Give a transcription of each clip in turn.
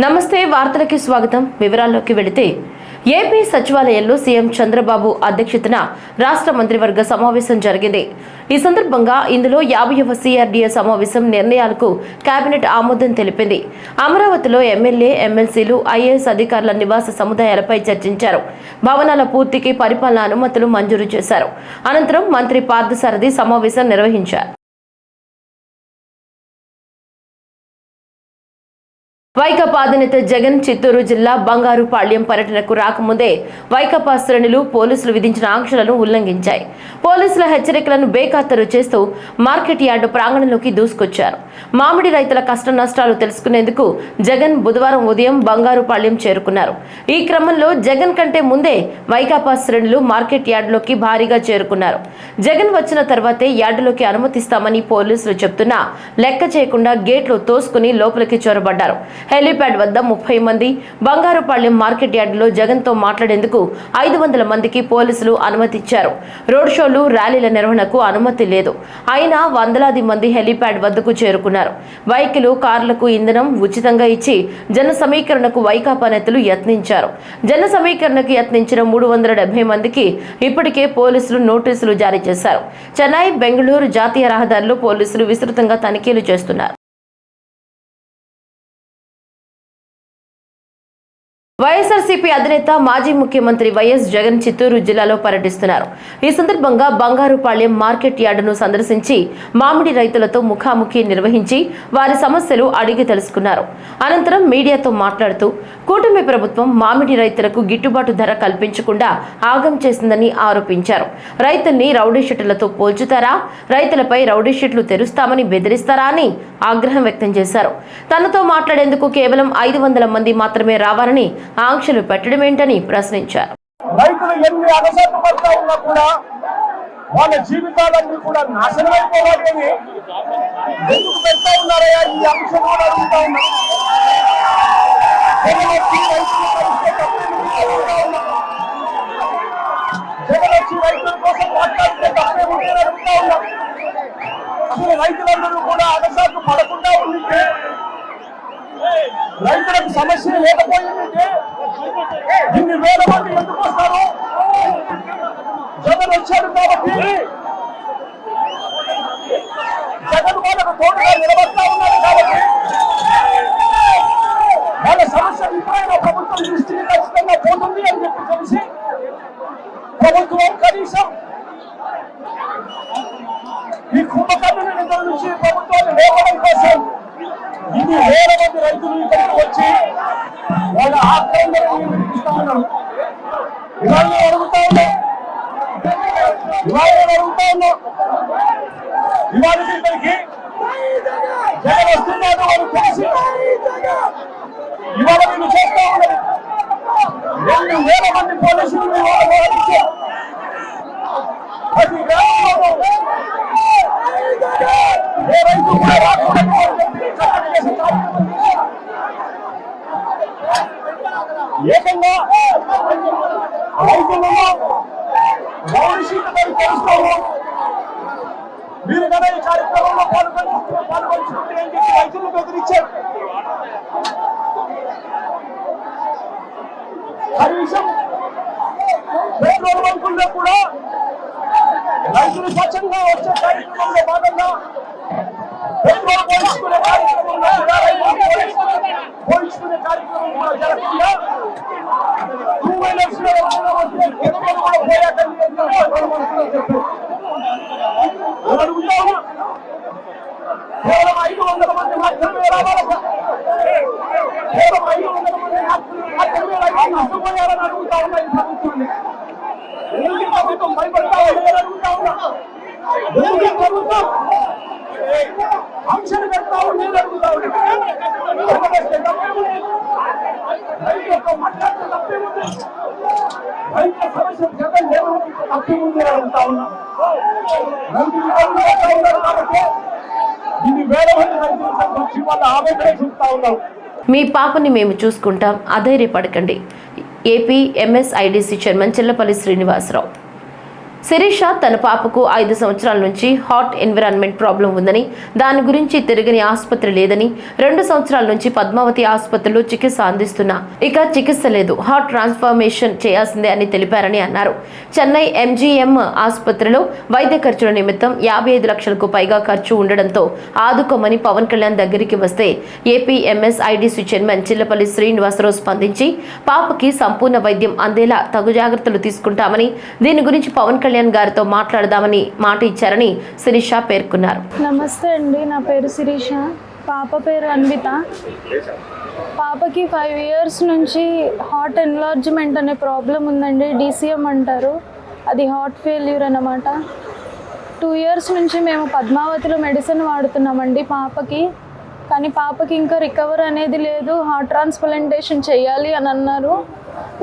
నమస్తే వార్తలకి స్వాగతం. వివరాల్లోకి వెళితే ఏపీ సచివాలయంలో సీఎం చంద్రబాబు అధ్యక్షతన రాష్ట్ర మంత్రివర్గ సమావేశం జరిగింది. ఈ సందర్భంగా ఇందులో 50వ CRDA సమావేశం నిర్ణయాలకు కేబినెట్ ఆమోదం తెలిపింది. అమరావతిలో ఎమ్మెల్యే, ఎమ్మెల్సీలు, IAS అధికారుల నివాస సముదాయాలపై చర్చించారు. భవనాల పూర్తికి పరిపాలన అనుమతులు మంజూరు చేశారు. అనంతరం మంత్రి పార్థసారథి సమావేశం నిర్వహించారు. వైకాపా అధినేత జగన్ చిత్తూరు జిల్లా బంగారుపాళ్యం పర్యటనకు రాకముందే వైకాపా శ్రేణులు పోలీసులు విధించిన ఆంక్షలను ఉల్లంఘించాయి. పోలీసుల హెచ్చరికలను బేఖాతరు చేస్తూ మార్కెట్ యార్డు ప్రాంగణంలోకి దూసుకొచ్చారు. మామిడి రైతుల కష్ట నష్టాలు తెలుసుకునేందుకు జగన్ బుధవారం ఉదయం బంగారుపాళ్యం చేరుకున్నారు. ఈ క్రమంలో జగన్ కంటే ముందే వైకాపా శ్రేణులు మార్కెట్ యార్డులోకి భారీగా చేరుకున్నారు. జగన్ వచ్చిన తర్వాతే యార్డులోకి అనుమతిస్తామని పోలీసులు చెప్తున్నా లెక్క చేయకుండా గేట్లు తోసుకుని లోపలికి చొరబడ్డారు. హెలీప్యాడ్ వద్ద 30 మంది, బంగారుపాళ్యం మార్కెట్ యార్డులో జగన్ తో మాట్లాడేందుకు 500 మందికి పోలీసులు అనుమతిచ్చారు. రోడ్ షోలు, ర్యాలీల నిర్వహణకు అనుమతి లేదు. అయినా వందలాది మంది హెలీప్యాడ్ వద్దకు చేరుకున్నారు. బైకులు, కార్లకు ఇంధనం ఉచితంగా ఇచ్చి జన సమీకరణకు వైకాపా నేతలు యత్నించారు. జన సమీకరణకు యత్నించిన 370 మందికి ఇప్పటికే పోలీసులు నోటీసులు జారీ చేశారు. చెన్నై, బెంగళూరు జాతీయ రహదారులు పోలీసులు విస్తృతంగా తనిఖీలు చేస్తున్నారు. వైఎస్ఆర్సీపీ అధినేత, మాజీ ముఖ్యమంత్రి వైఎస్ జగన్ చిత్తూరు జిల్లాలో పర్యటిస్తున్నారు. ఈ సందర్భంగా బంగారుపాళ్యం మార్కెట్ యార్డును సందర్శించి మామిడి రైతులతో ముఖాముఖి నిర్వహించి వారి సమస్యలు అడిగి తెలుసుకున్నారు. అనంతరం మీడియాతో మాట్లాడుతూ కూటమి ప్రభుత్వం మామిడి రైతులకు గిట్టుబాటు ధర కల్పించకుండా ఆగం చేసిందని ఆరోపించారు. రైతుల్ని రౌడీ షీట్లతో పోల్చుతారా, రైతులపై రౌడీ షీట్లు తెరుస్తామని బెదిరిస్తారా అని ఆగ్రహం వ్యక్తం చేశారు. తనతో మాట్లాడేందుకు కేవలం 500 మంది మాత్రమే రావాలని ఆంక్షలు పెట్టడం ఏంటని ప్రశ్నించారు. రైతులు ఎన్ని అగసాట్లు పడతా ఉన్నా కూడా వాళ్ళ జీవితాలన్నీ కూడా నాశనం అయిపోవాలని ఎందుకు పెడతా ఉన్నారయ్యా? ఈ అంశం కూడా అడుగుతా ఉన్నా. జగన్ వచ్చి రైతుల కోసం మాట్లాడితే తప్పే ఉంటే అడుగుతా ఉన్నా. అసలు రైతులందరూ కూడా అగసాట్లు పడకుండా ఉంటే, రైతులకు సమస్య లేకపోయిందంటే ఇన్ని వేల మంది ఎందుకు వస్తారు? జగన్ వచ్చాడు కాబట్టి జగన్ వాళ్ళకు తోడుగా నిలబడతా ఉన్నారు కాబట్టి వాళ్ళ సమస్య ఇప్పుడైనా ప్రభుత్వం దృష్టికి ఖచ్చితంగా పోతుంది అని చెప్పి తెలిసి ప్రభుత్వం కనీసం ఈ కుంభకర్ణ నిధుల నుంచి ప్రభుత్వాన్ని లేపడం కోసం ఇన్ని వేల మంది రైతులు ఇక్కడికి వచ్చి వాళ్ళ ఆక్రమణను వినిపిస్తా ఉన్నారు. ఇవాళ అడుగుతా ఉన్నా, ఇవాళ ఇక్కడికి జగన్ వస్తున్నాడు అని తెలిసి ఇవాళ నేను చేస్తా ఉన్నది 2,000 మంది పోలీసులు ప్రతి గ్రామంలో ఏ రైతు కూడా రాకుండా ఏకంగా రైతులలో తెలుస్తాము. మీరు కదా ఈ కార్యక్రమంలో పాల్గొంటుంటే అని చెప్పి రైతులు బెదిరించారు. కనీసం పెట్రోల్ బంకుల్లో కూడా రైతులు స్వచ్ఛంగా వచ్చే కార్యక్రమంలో భాగంగా పెట్రోల్ పోయించుకునే కార్యక్రమంలో కూడా పోయించుకునే కార్యక్రమం కూడా జరగకుండా 2 వీలర్స్ లో కూడా పోయాకని అడుగుతా ఉన్నా. కేవలం 500 మంది మాత్రమే రావాలట. కేవలం 500 మంది మాత్రమే నష్టపోయారని అడుగుతా ఉన్నా. ఈ ప్రభుత్వాన్ని ఎందుకు ప్రభుత్వం భయపడతా ఉందని అడుగుతా ఉన్నా. ఎందుకు ప్రభుత్వం ఆంక్షలు పెడతా ఉండేది అడుగుతా ఉన్నా. రైతు యొక్క మాట్లాడితే తప్పే ఉంది. రైతుల సమస్య జగన్ లేవని తప్పే ఉంది అడుగుతా ఉన్నా. రైతులు ఉన్నారు కాబట్టి ఇన్ని వేల మంది రైతుల వచ్చి వాళ్ళ ఆవేదన చూస్తా ఉన్నారు. మీ పాపని మేము చూసుకుంటాం, అధైర్యపడకండి. AP MSIDC chairman Chellapalli Srinivasarao. Sirisha తన పాపకు 5 సంవత్సరాల నుంచి హాట్ ఎన్విరాన్మెంట్ ప్రాబ్లం ఉందని, దాని గురించి తిరగని ఆసుపత్రి లేదని, 2 సంవత్సరాల నుంచి పద్మావతి ఆసుపత్రిలో చికిత్స అందిస్తున్నా ఇక చికిత్స లేదు, హార్ట్ ట్రాన్స్ఫర్మేషన్ చేయాల్సిందే అని తెలిపారని అన్నారు. చెన్నై ఎంజీఎం ఆసుపత్రిలో వైద్య ఖర్చుల నిమిత్తం 55 లక్షలకు పైగా ఖర్చు ఉండడంతో ఆదుకోమని పవన్ కళ్యాణ్ దగ్గరికి వస్తే ఏపీఎంఎస్ఐడిసి చైర్మన్ చిల్లపల్లి శ్రీనివాసరావు స్పందించి పాపకి సంపూర్ణ వైద్యం అందేలా తగు జాగ్రత్తలు తీసుకుంటామని, దీని గురించి పవన్ కళ్యాణ్ గారితో మాట్లాడదామని మాట ఇచ్చారని శిరీష పేర్కొన్నారు. నమస్తే అండి, నా పేరు శిరీష, పాప పేరు అన్విత. పాపకి 5 years నుంచి హార్ట్ ఎన్లార్జ్మెంట్ అనే ప్రాబ్లం ఉందండి. DCM అంటారు, అది హార్ట్ ఫెయిల్యూర్ అన్నమాట. 2 years నుంచి మేము పద్మావతిలో మెడిసిన్ వాడుతున్నామండి పాపకి. కానీ పాపకి ఇంకా రికవర్ అనేది లేదు, హార్ట్ ట్రాన్స్ప్లాంటేషన్ చేయాలి అని అన్నారు.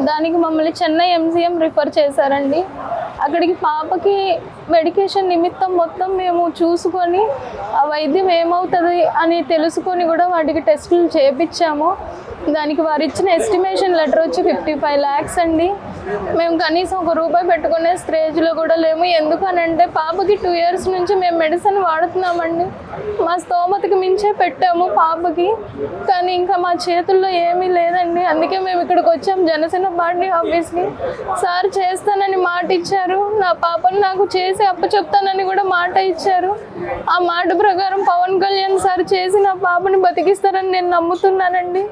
దానికి మమ్మల్ని చెన్నై ఎంజీఎం రిఫర్ చేశారండి. అక్కడికి పాపకి మెడికేషన్ నిమిత్తం మొత్తం మేము చూసుకొని ఆ వైద్యం ఏమవుతుంది అని తెలుసుకొని కూడా వాటికి టెస్టులు చేయించాము. దానికి వారు ఇచ్చిన ఎస్టిమేషన్ లెటర్ వచ్చి 55 lakhs అండి. మేము కనీసం ₹1 పెట్టుకునే స్టేజ్లో కూడా లేము. ఎందుకనంటే పాపకి 2 years నుంచి మేము మెడిసిన్ వాడుతున్నామండి. మా స్తోమతకి మించే పెట్టాము పాపకి, కానీ ఇంకా మా చేతుల్లో ఏమీ లేదండి. అందుకే మేము ఇక్కడికి వచ్చాము జనసేన పార్టీ ఆఫీస్కి. సార్ చేస్తానని మాట ఇచ్చారు, నా పాపను నాకు చేసి అప్పచెప్తానని కూడా మాట ఇచ్చారు. ఆ మాట ప్రకారం పవన్ కళ్యాణ్ సార్ చేసి నా పాపని బతికిస్తారని నేను నమ్ముతున్నానండి.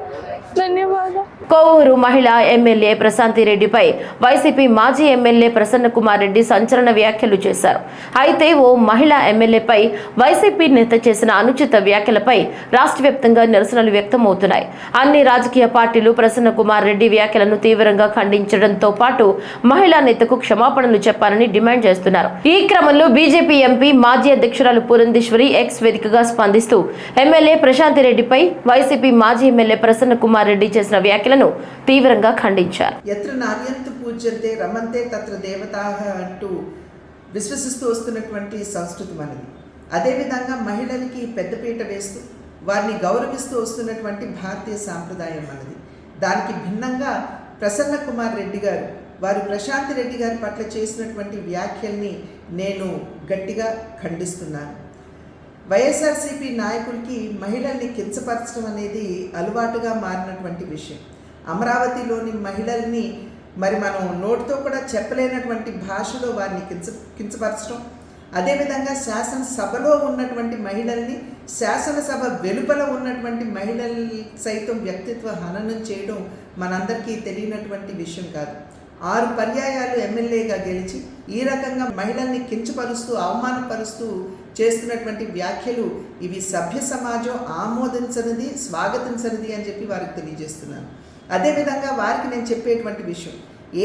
ధన్యవాదాలు. కోవూరు మహిళా ఎమ్మెల్యే ప్రశాంతి రెడ్డిపై వైసీపీ మాజీ ఎమ్మెల్యే ప్రసన్న కుమార్ రెడ్డి సంచలన వ్యాఖ్యలు చేశారు. అయితే ఓ మహిళా ఎమ్మెల్యేపై వైసీపీ నేత చేసిన అనుచిత వ్యాఖ్యలపై రాష్ట్ర వ్యాప్తంగా నిరసనలు వ్యక్తమవుతున్నాయి. అన్ని రాజకీయ పార్టీలు ప్రసన్న కుమార్ రెడ్డి వ్యాఖ్యలను తీవ్రంగా ఖండించడంతో పాటు మహిళా నేతకు క్షమాపణలు చెప్పాలని డిమాండ్ చేస్తున్నారు. ఈ క్రమంలో బీజేపీ ఎంపీ మాజీ అధ్యక్షురాలు పురంధేశ్వరి ఎక్స్ వేదికగా స్పందిస్తూ ఎమ్మెల్యే ప్రశాంతి రెడ్డిపై వైసీపీ మాజీ ఎమ్మెల్యే ప్రసన్న కుమార్ రెడ్డి చేసిన వ్యాఖ్యలను తీవ్రంగా ఖండించారు. ఎత్ర నార్యంతు పూజ్యంతే రమంతే తత్ర దేవతాః అంటూ విశ్వసిస్తూ వస్తున్నటువంటి సంస్కృతి మనది. అదేవిధంగా మహిళలకి పెద్దపీట వేస్తూ వారిని గౌరవిస్తూ వస్తున్నటువంటి భారతీయ సాంప్రదాయం మనది. దానికి భిన్నంగా ప్రసన్న కుమార్ రెడ్డి గారు వారు ప్రశాంతి రెడ్డి గారి పట్ల చేసినటువంటి వ్యాఖ్యల్ని నేను గట్టిగా ఖండిస్తున్నాను. వైఎస్ఆర్సీపీ నాయకులకి మహిళల్ని కించపరచడం అనేది అలవాటుగా మారినటువంటి విషయం. అమరావతిలోని మహిళల్ని మరి మనం నోటితో కూడా చెప్పలేనటువంటి భాషలో వారిని కించపరచడం, అదేవిధంగా శాసనసభలో ఉన్నటువంటి మహిళల్ని శాసనసభ వెలుపల ఉన్నటువంటి మహిళలు సైతం వ్యక్తిత్వ హననం చేయడం మనందరికీ తెలియనటువంటి విషయం కాదు. 6 పర్యాయాలు ఎమ్మెల్యేగా గెలిచి ఈ రకంగా మహిళల్ని కించపరుస్తూ అవమానపరుస్తూ చేస్తున్నటువంటి వ్యాఖ్యలు ఇవి సభ్య సమాజం ఆమోదించనిది, స్వాగతించనిది అని చెప్పి వారికి తెలియజేస్తున్నాను. అదేవిధంగా వారికి నేను చెప్పేటువంటి విషయం,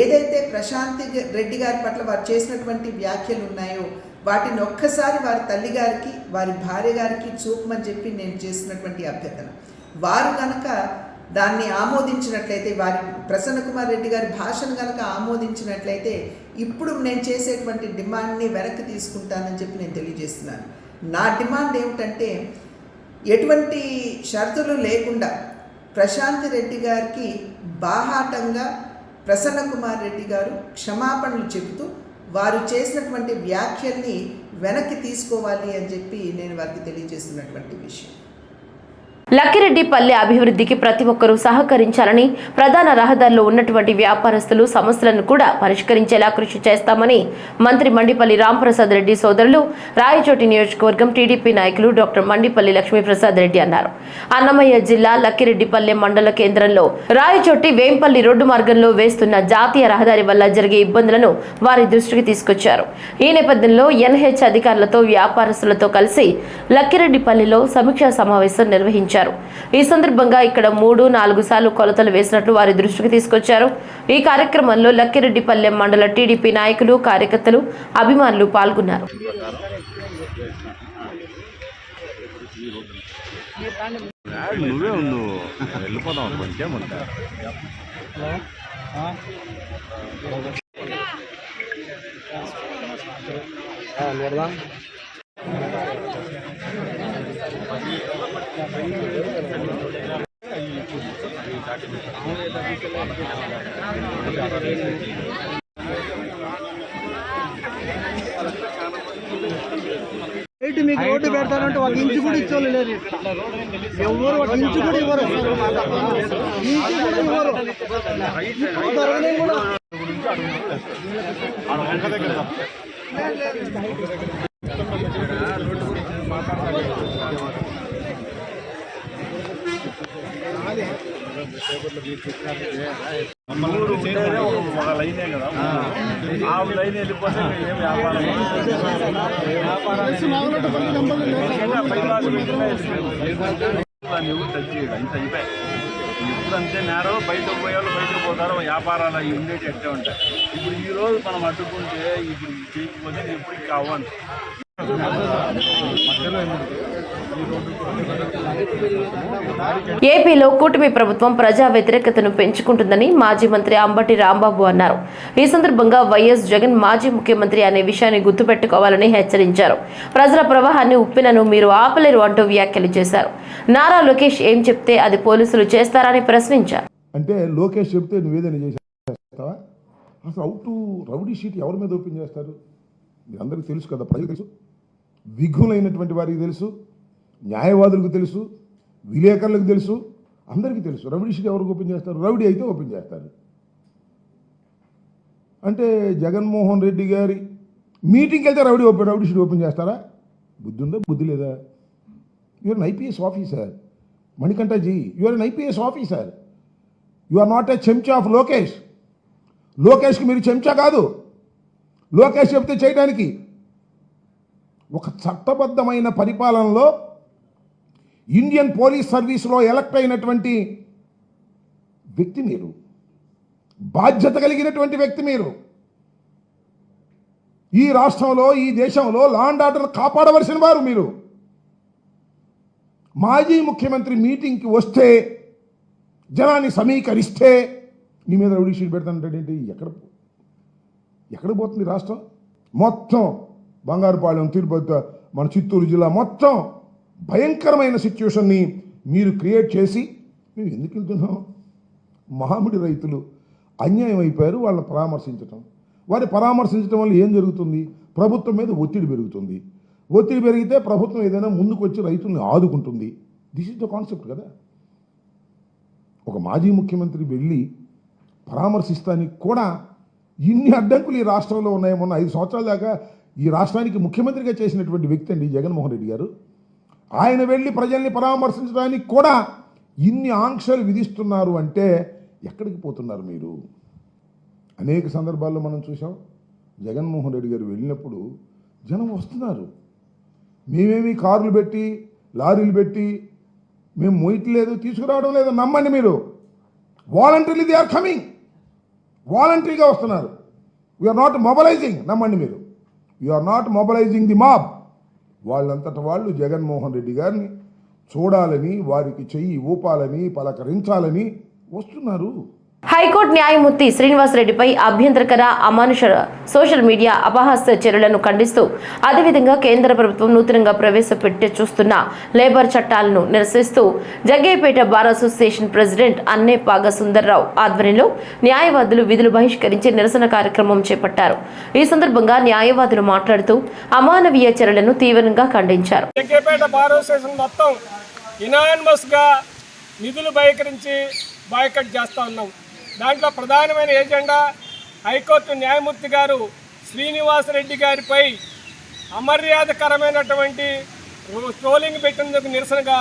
ఏదైతే ప్రశాంతి రెడ్డి గారి పట్ల వారు చేసినటువంటి వ్యాఖ్యలు ఉన్నాయో వాటిని ఒక్కసారి వారి తల్లి గారికి వారి భార్య గారికి చూపమని చెప్పి నేను చేసినటువంటి అభ్యర్థన. వారు కనుక దాన్ని ఆమోదించినట్లయితే, వారి ప్రసన్న కుమార్ రెడ్డి గారి భాషను కనుక ఆమోదించినట్లయితే ఇప్పుడు నేను చేసేటువంటి డిమాండ్ని వెనక్కి తీసుకుంటానని చెప్పి నేను తెలియజేస్తున్నాను. నా డిమాండ్ ఏమిటంటే ఎటువంటి షరతులు లేకుండా ప్రశాంతి రెడ్డి గారికి బాహాటంగా ప్రసన్న కుమార్ రెడ్డి గారు క్షమాపణలు చెబుతూ వారు చేసినటువంటి వ్యాఖ్యల్ని వెనక్కి తీసుకోవాలి అని చెప్పి నేను వారికి తెలియజేస్తున్నటువంటి విషయం. లక్కిరెడ్డిపల్లె అభివృద్ధికి ప్రతి ఒక్కరూ సహకరించాలని, ప్రధాన రహదారిలో ఉన్నటువంటి వ్యాపారస్తులు సమస్యలను కూడా పరిష్కరించేలా కృషి చేస్తామని మంత్రి మండిపల్లి రాంప్రసాద్ రెడ్డి సోదరులు రాయచోటి నియోజకవర్గం టీడీపీ నాయకులు డాక్టర్ మండిపల్లి లక్ష్మీప్రసాద్ రెడ్డి అన్నారు. అన్నమయ్య జిల్లా లక్కిరెడ్డిపల్లె మండల కేంద్రంలో రాయచోటి వేంపల్లి రోడ్డు మార్గంలో వేస్తున్న జాతీయ రహదారి వల్ల జరిగే ఇబ్బందులను వారి దృష్టికి తీసుకొచ్చారు. ఈ నేపథ్యంలో ఎన్హెచ్ అధికారులతో వ్యాపారస్తులతో కలిసి లక్కిరెడ్డిపల్లిలో సమీక్షా సమావేశం నిర్వహించారు. ఈ సందర్భంగా ఇక్కడ 3-4 సార్లు కొలతలు వేసినట్లు వారి దృష్టికి తీసుకొచ్చారు. ఈ కార్యక్రమంలో లక్కిరెడ్డిపల్లె మండల టీడీపీ నాయకులు, కార్యకర్తలు, అభిమానులు పాల్గొన్నారు. మీకు రోడ్డు పెడతానంటే ఒక ఇంచు కూడా ఇచ్చోళ్ళు లేరు. ఎవరు ఒక ఇంచు కూడా ఇవ్వరు, ఇంచు కూడా ఇవ్వరు. కూడా ఊరు ఉండేదే ఒక లైనే కదా, ఆ లైన్ వెళ్ళిపోతే ఏం వ్యాపారం ఇంత అయిపోయాయి. ఇప్పుడు అంతే నేరం, బయటకు పోయేవాళ్ళు బయటకు పోతారు, వ్యాపారాలు అవి ఉండేవి ఎట్టే ఉంటాయి. ఇప్పుడు ఈ రోజు మనం అడ్డుకుంటే ఇప్పుడు చేయకపోతే ఎప్పటికి కావాలి. ఏపీలో కూటమి ప్రభుత్వం ప్రజా వ్యతిరేకతను పెంచుకుంటుందని మాజీ మంత్రి అంబటి రాంబాబు అన్నారు. ఈ సందర్భంగా వైఎస్ జగన్ మాజీ ముఖ్యమంత్రి అనే విషయాన్ని గుర్తుపెట్టుకోవాలని హెచ్చరించారు. ప్రజల ప్రవాహాన్ని ఉప్పినను మీరు ఆపలేరు అంటూ వ్యాఖ్యలు చేశారు. నారా లోకేష్ ఏం చెప్తే అది పోలీసులు చేస్తారని ప్రశ్నించారు. అంటే లోకేష్ చెప్తే నువ్వేదైనా చేస్తావా? అసలు అవుట్ రౌడీ షీట్ ఎవరి మీద ఓపెన్ చేస్తారు? అందరికీ తెలుసు కదా, ప్రజలకు తెలుసు, విఘ్నులైనటువంటి వారికి తెలుసు, న్యాయవాదులకు తెలుసు, విలేకరులకు తెలుసు, అందరికీ తెలుసు. రౌడీ షీట్ ఎవరికి ఓపెన్ చేస్తారు? రౌడీ అయితే ఓపెన్ చేస్తారు. అంటే జగన్మోహన్ రెడ్డి గారి మీటింగ్కి వెళ్తే రౌడీ షీట్ ఓపెన్ చేస్తారా? బుద్ధి ఉందా, బుద్ధి లేదా? You are an IPS officer Manikanthaji, you are an IPS officer. You are not a చెంచా ఆఫ్ లోకేష్. లోకేష్కి మీరు చెంచా కాదు. లోకేష్ చెప్తే చేయడానికి ఒక చట్టబద్ధమైన పరిపాలనలో ఇండియన్ పోలీస్ సర్వీస్లో ఎలక్ట్ అయినటువంటి వ్యక్తి మీరు, బాధ్యత కలిగినటువంటి వ్యక్తి మీరు. ఈ రాష్ట్రంలో, ఈ దేశంలో లా అండ్ ఆర్డర్ కాపాడవలసిన వారు మీరు. మాజీ ముఖ్యమంత్రి మీటింగ్కి వస్తే, జనాన్ని సమీకరిస్తే నీ మీద రౌడీ షీట్ పెడతానంటే ఎక్కడ పోతుంది రాష్ట్రం? మొత్తం బంగారుపాలెం, తిరుపతి, మన చిత్తూరు జిల్లా మొత్తం భయంకరమైన సిచ్యువేషన్ని మీరు క్రియేట్ చేసి మేము ఎందుకు వెళ్తున్నాం? మామిడి రైతులు అన్యాయం అయిపోయారు, వాళ్ళని పరామర్శించటం. వారిని పరామర్శించడం వల్ల ఏం జరుగుతుంది? ప్రభుత్వం మీద ఒత్తిడి పెరుగుతుంది. ఒత్తిడి పెరిగితే ప్రభుత్వం ఏదైనా ముందుకు వచ్చి రైతుల్ని ఆదుకుంటుంది. దిస్ ఇస్ ద కాన్సెప్ట్ కదా. ఒక మాజీ ముఖ్యమంత్రి వెళ్ళి పరామర్శిస్తానికి కూడా ఇన్ని అడ్డంకులు ఈ రాష్ట్రంలో ఉన్నాయి. మొన్న 5 సంవత్సరాల దాకా ఈ రాష్ట్రానికి ముఖ్యమంత్రిగా చేసినటువంటి వ్యక్తి అండి జగన్మోహన్ రెడ్డి గారు. ఆయన వెళ్ళి ప్రజల్ని పరామర్శించడానికి కూడా ఇన్ని ఆంక్షలు విధిస్తున్నారు అంటే ఎక్కడికి పోతున్నారు మీరు? అనేక సందర్భాల్లో మనం చూసాం. జగన్మోహన్ రెడ్డి గారు వెళ్ళినప్పుడు జనం వస్తున్నారు. మేమేమి కార్లు పెట్టి, లారీలు పెట్టి మేము మోయట్లేదు, తీసుకురావడం లేదు. నమ్మండి మీరు. Voluntarily they are coming. వాలంటరీగా వస్తున్నారు. We're not mobilising. నమ్మండి మీరు. We're not mobilising the mob. వాళ్ళంతట వాళ్ళు జగన్మోహన్ రెడ్డి గారిని చూడాలని, వారికి చెయ్యి ఊపాలని, పలకరించాలని వస్తున్నారు. హైకోర్టు న్యాయమూర్తి శ్రీనివాసరెడ్డిపై అభ్యంతరకర, అమానుష సోషల్ మీడియా అపహాస్య చర్యలను ఖండిస్తూ, అదేవిధంగా కేంద్ర ప్రభుత్వం నూతనంగా ప్రవేశపెట్టి చూస్తున్న లేబర్ చట్టాలను నిరసిస్తూ Jaggayyapeta bar association president Annepaga Sundarrao ఆధ్వర్యంలో న్యాయవాదులు విధులు బహిష్కరించి నిరసన కార్యక్రమం చేపట్టారు. ఈ సందర్భంగా న్యాయవాదులు మాట్లాడుతూ అమానవీయ చర్యలను తీవ్రంగా ఖండించారు. జగ్గయ్యపేట బార్ అసోసియేషన్ మొత్తం యునానిమస్గా నిధులు బహిష్కరించి బాయ్కట్ చేస్తూ ఉన్నాం. దాంట్లో ప్రధానమైన ఏజెండా హైకోర్టు న్యాయమూర్తి గారు శ్రీనివాసరెడ్డి గారిపై అమర్యాదకరమైనటువంటి ట్రోలింగ్ పెట్టినందుకు నిరసనగా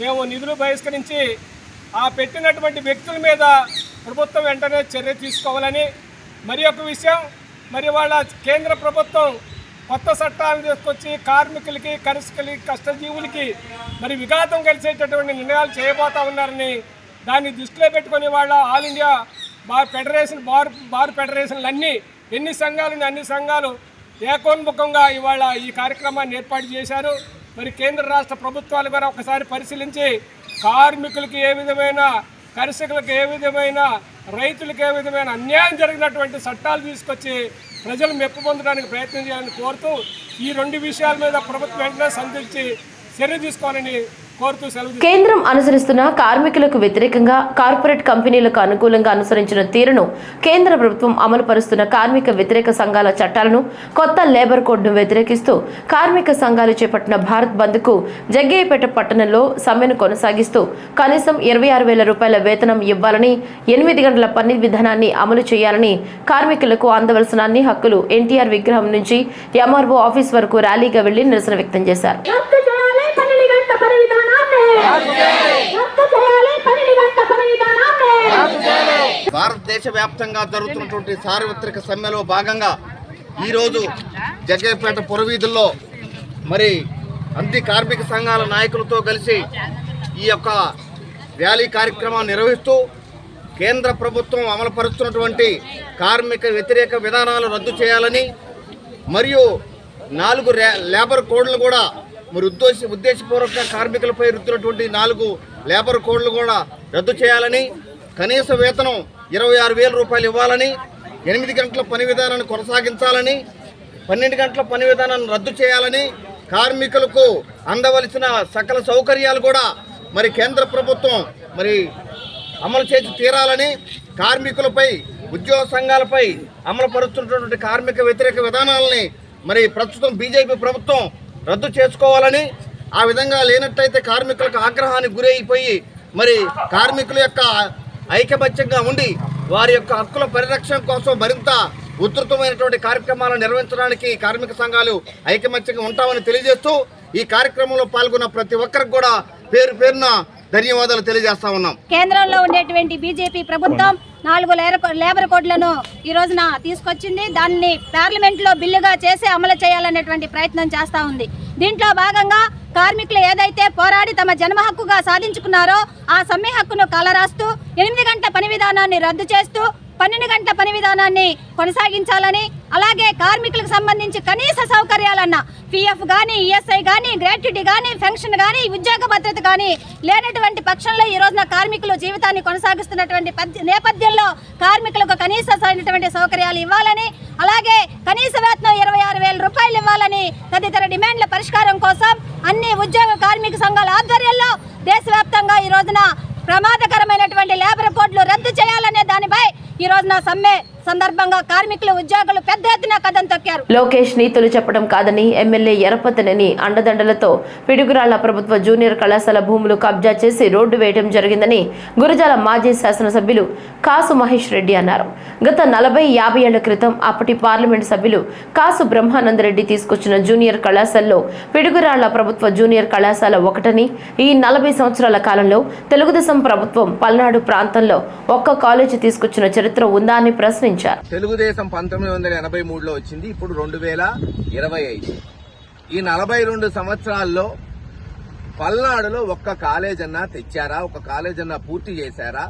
మేము నిధులు బహిష్కరించి ఆ పెట్టినటువంటి వ్యక్తుల మీద ప్రభుత్వం వెంటనే చర్య తీసుకోవాలని, మరి ఒక విషయం, మరి వాళ్ళ కేంద్ర ప్రభుత్వం కొత్త చట్టాలను తీసుకొచ్చి కార్మికులకి, కష్టజీవులకి మరి విఘాతం కలిసేటటువంటి నిర్ణయాలు చేయబోతా ఉన్నారని, దాన్ని దృష్టిలో పెట్టుకొని వాళ్ళ ఆల్ ఇండియా బార్ ఫెడరేషన్లు ఎన్ని సంఘాలు అన్ని సంఘాలు ఏకోన్ముఖంగా ఇవాళ ఈ కార్యక్రమాన్ని ఏర్పాటు చేశారు. మరి కేంద్ర రాష్ట్ర ప్రభుత్వాలు కూడా ఒకసారి పరిశీలించి కార్మికులకి ఏ విధమైన, కర్షకులకు ఏ విధమైన, రైతులకు ఏ విధమైన అన్యాయం జరిగినటువంటి చట్టాలు తీసుకొచ్చి ప్రజలు మెప్పు పొందడానికి ప్రయత్నం చేయాలని కోరుతూ, ఈ 2 విషయాల మీద ప్రభుత్వం వెంటనే సంధించి చర్య తీసుకోవాలని కోరుతూ సెలవు. కేంద్రం అనుసరిస్తున్న కార్మికులకు వ్యతిరేకంగా కార్పొరేట్ కంపెనీలకు అనుకూలంగా అనుసరించిన తీరును కేంద్ర ప్రభుత్వం అమలు పరుస్తున్న కార్మిక వ్యతిరేక సంఘాల చట్టాలను కొత్త లేబర్ కోడ్ను వ్యతిరేకిస్తూ కార్మిక సంఘాలు చేపట్టిన భారత్ బంద్ కు జగ్గయ్యపేట పట్టణంలో సమ్మెను కొనసాగిస్తూ కనీసం 26,000 రూపాయల వేతనం ఇవ్వాలని, 8 గంటల పని విధానాన్ని అమలు చేయాలని, కార్మికులకు అందవలసిన అన్ని హక్కులు ఎన్టీఆర్ విగ్రహం నుంచి ఎంఆర్ఓ ఆఫీస్ వరకు ర్యాలీగా వెళ్లి నిరసన వ్యక్తం చేశారు. భారతదేశ వ్యాప్తంగా జరుగుతున్నటువంటి సార్వత్రిక సమ్మెలో భాగంగా ఈరోజు జగ్గయ్యపేట పురవీధుల్లో మరి అన్ని కార్మిక సంఘాల నాయకులతో కలిసి ఈ యొక్క ర్యాలీ కార్యక్రమాన్ని నిర్వహిస్తూ కేంద్ర ప్రభుత్వం అమలుపరుస్తున్నటువంటి కార్మిక వ్యతిరేక విధానాలు రద్దు చేయాలని, మరియు 4 లేబర్ కోడ్లు కూడా మరి ఉద్దేశపూర్వక కార్మికులపై రుద్దినటువంటి 4 లేబర్ కోడ్లు కూడా రద్దు చేయాలని, కనీస వేతనం 26,000 రూపాయలు ఇవ్వాలని, 8 గంటల పని విధానాన్ని కొనసాగించాలని, 12 గంటల పని విధానాన్ని రద్దు చేయాలని, కార్మికులకు అందవలసిన సకల సౌకర్యాలు కూడా మరి కేంద్ర ప్రభుత్వం మరి అమలు చేసి తీరాలని, కార్మికులపై ఉద్యోగ సంఘాలపై అమలు పరుస్తున్నటువంటి కార్మిక వ్యతిరేక విధానాలని మరి ప్రస్తుతం బీజేపీ ప్రభుత్వం రద్దు చేసుకోవాలని, ఆ విధంగా లేనట్లయితే కార్మికులకు ఆగ్రహానికి గురైపోయి మరి కార్మికుల యొక్క ఐకమత్యంగా ఉండి వారి యొక్క హక్కుల పరిరక్షణ కోసం మరింత ఉధృతమైనటువంటి కార్యక్రమాలను నిర్వహించడానికి కార్మిక సంఘాలు ఐకమత్యంగా ఉంటామని తెలియజేస్తూ ఈ కార్యక్రమంలో పాల్గొన్న ప్రతి ఒక్కరికి కూడా పేరు పేరున ధన్యవాదాలు తెలియజేస్తా ఉన్నాం. కేంద్రంలో ఉండేటువంటి బీజేపీ ప్రభుత్వం 4 లేబర్ కోడ్లను ఈ రోజున తీసుకొచ్చింది. దాన్ని పార్లమెంట్లో బిల్లుగా చేసి అమలు చేయాలనేటువంటి ప్రయత్నం చేస్తూ ఉంది. దీంట్లో భాగంగా కార్మికులు ఏదైతే పోరాడి తమ జన్మ హక్కుగా సాధించుకున్నారో ఆ సమ్మె హక్కును కాలరాస్తూ 8 గంటల పని విధానాన్ని రద్దు చేస్తూ 12 గంటల పని విధానాన్ని కొనసాగించాలని, అలాగే కార్మికులకు సంబంధించి కనీస సౌకర్యాలన్న పిఎఫ్ కానీ, ఈఎస్ఐ కానీ, గ్రాట్యుటీ కానీ, పెన్షన్ కానీ, ఉద్యోగ భద్రత కానీ లేనటువంటి పక్షంలో ఈ రోజున కార్మికులు జీవితాన్ని కొనసాగిస్తున్నటువంటి నేపథ్యంలో కార్మికులకు కనీసమైనటువంటి సౌకర్యాలు ఇవ్వాలని, అలాగే కనీస వేతనం 26,000 రూపాయలు ఇవ్వాలని తదితర డిమాండ్ల పరిష్కారం కోసం అన్ని ఉద్యోగ కార్మిక సంఘాల ఆధ్వర్యంలో దేశవ్యాప్తంగా ఈ రోజున ప్రమాదకరమైనటువంటి లేబర్ కోడ్లు రద్దు చేయాలనే దానిపై ఈ రోజున సమ్మె సందర్భంగా కార్మికులు, ఉద్యోగులు పెద్ద ఎత్తున కదం తొక్కారు. లోకేష్ నీతులు చెప్పడం కాదని ఎమ్మెల్యే ఎరపతనేని అండదండలతో పిడుగురాళ్ల ప్రభుత్వ జూనియర్ కళాశాల భూములు కబ్జా చేసి రోడ్డు వేయడం జరిగిందని గురజాల మాజీ శాసనసభ్యులు కాసు మహేష్ రెడ్డి అన్నారు. గత 40-50 ఏళ్ల క్రితం అప్పటి పార్లమెంట్ సభ్యులు కాసు బ్రహ్మానందరెడ్డి తీసుకొచ్చిన జూనియర్ కళాశాలలో పిడుగురాళ్ల ప్రభుత్వ జూనియర్ కళాశాల ఒకటని, ఈ 40 సంవత్సరాల కాలంలో తెలుగుదేశం ప్రభుత్వం పల్నాడు ప్రాంతంలో ఒక్క కాలేజీ తీసుకొచ్చిన చరిత్ర ఉందా అని ప్రశ్నించారు. తెలుగుదేశం 1983లో వచ్చింది, ఇప్పుడు 2025. ఈ 42 సంవత్సరాల్లో పల్నాడులో ఒక్క కాలేజ్ అన్నా తెచ్చారా? ఒక కాలేజ్ అన్నా పూర్తి చేశారా?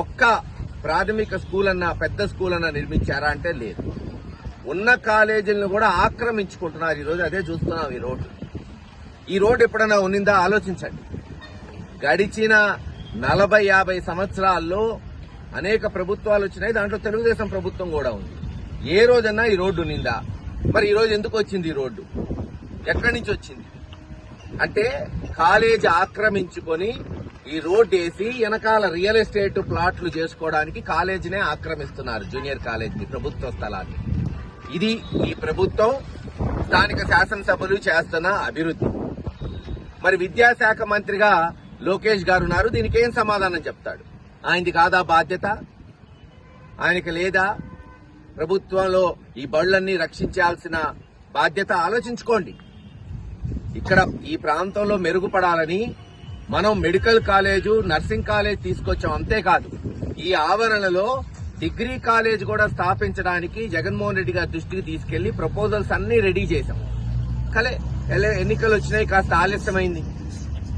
ఒక్క ప్రాథమిక స్కూల్ అన్నా, పెద్ద స్కూల్ అన్నా నిర్మించారా అంటే లేదు. ఉన్న కాలేజీలను కూడా ఆక్రమించుకుంటున్నారు. ఈరోజు అదే చూస్తున్నాం. ఈ రోడ్డు ఎప్పుడైనా ఉన్నిందా ఆలోచించండి. గడిచిన 40-50 సంవత్సరాల్లో అనేక ప్రభుత్వాలు వచ్చినాయి, దాంట్లో తెలుగుదేశం ప్రభుత్వం కూడా ఉంది. ఏ రోజన్నా ఈ రోడ్డు ఉన్నిందా? మరి ఈ రోజు ఎందుకు వచ్చింది? ఈ రోడ్డు ఎక్కడి నుంచి వచ్చింది అంటే కాలేజీ ఆక్రమించుకొని ఈ రోడ్డు వేసి వెనకాల రియల్ ఎస్టేట్ ప్లాట్లు చేసుకోవడానికి కాలేజీనే ఆక్రమిస్తున్నారు, జూనియర్ కాలేజీని, ప్రభుత్వ స్థలాన్ని. ఇది ఈ ప్రభుత్వం, స్థానిక శాసనసభలు చేస్తున్న అభివృద్ధి. మరి విద్యాశాఖ మంత్రిగా లోకేష్ గారు ఉన్నారు, దీనికి ఏం సమాధానం చెప్తాడు? ఆయనది కాదా బాధ్యత? ఆయనకి లేదా? ప్రభుత్వంలో ఈ బళ్ళన్నీ రక్షించాల్సిన బాధ్యత ఆలోచించుకోండి. ఇక్కడ ఈ ప్రాంతంలో మెరుగుపడాలని మనం మెడికల్ కాలేజు, నర్సింగ్ కాలేజ్ తీసుకొచ్చాం. అంతేకాదు ఈ ఆవరణలో డిగ్రీ కాలేజ్ కూడా స్థాపించడానికి జగన్మోహన్ రెడ్డి గారి దృష్టికి తీసుకెళ్లి ప్రపోజల్స్ అన్ని రెడీ చేశాం. ఎన్నికలు వచ్చినాయి, కాస్త ఆలస్యమైంది.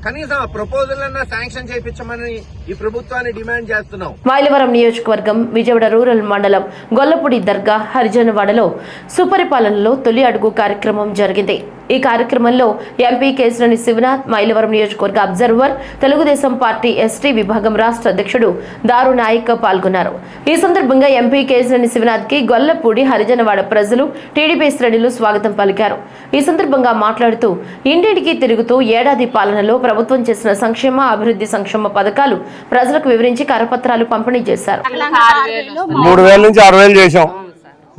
కనీసం ఆ ప్రపోజల్ అన్నా శాంక్షన్ చేయించమని ఈ ప్రభుత్వాన్ని డిమాండ్ చేస్తున్నాం. మైలవరం నియోజకవర్గం విజయవాడ రూరల్ మండలం గొల్లపూడి దర్గా హరిజనవాడలో సుపరిపాలనలో తొలి అడుగు కార్యక్రమం జరిగింది. ఈ కార్యక్రమంలో ఎంపీ కేశినేని శివనాథ్, మైలవరం నియోజకవర్గ అబ్జర్వర్, తెలుగుదేశం పార్టీ ఎస్టీ విభాగం రాష్ట్ర అధ్యక్షుడు దారు నాయక్ పాల్గొన్నారు. ఈ సందర్భంగా ఎంపీ కేశినేని శివనాథ్ కి గొల్లపూడి హరిజనవాడ ప్రజలు, టీడీపీ శ్రేణులు స్వాగతం పలికారు. ఈ సందర్భంగా మాట్లాడుతూ ఇంటింటికి తిరుగుతూ ఏడాది పాలనలో ప్రభుత్వం చేసిన సంక్షేమ, అభివృద్ధి సంక్షేమ పథకాలు ప్రజలకు వివరించి కరపత్రాలు పంపిణీ చేశారు. 3,000 నుంచి 6,000 చేశాం.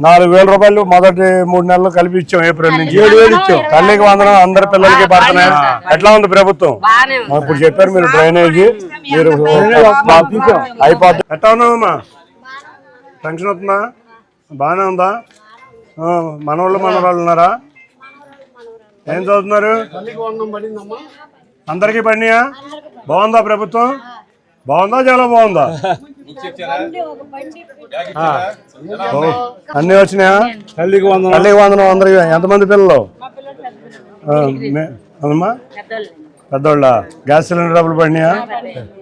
4,000 రూపాయలు మొదటి 3 నెలలు కలిపి ఇచ్చాం. ఏప్రిల్ నుంచి 7,000 ఇచ్చాం. తల్లికి వందనం అందరి పిల్లలకి పడుతున్నాయి. ఎట్లా ఉంది ప్రభుత్వం? ఇప్పుడు చెప్పారు మీరు డ్రైనేజీ మీరు అయిపోద్ది. ఎట్లా ఉన్నామమ్మా? పెన్షన్ వస్తుందా? బాగానే ఉందా? మనవాళ్ళు మనవరాళ్ళు ఉన్నారా? ఏం చదువుతున్నారు? అందరికీ పడినాయా? బాగుందా ప్రభుత్వం? బాగుందా? చాలా బాగుందా? అన్ని వచ్చినాయా? తల్లికి వందనం అందరికి. ఎంతమంది పిల్లలు? అమ్మా పెద్దోళ్ళ. గ్యాస్ సిలిండర్ డబ్బులు పడినాయా?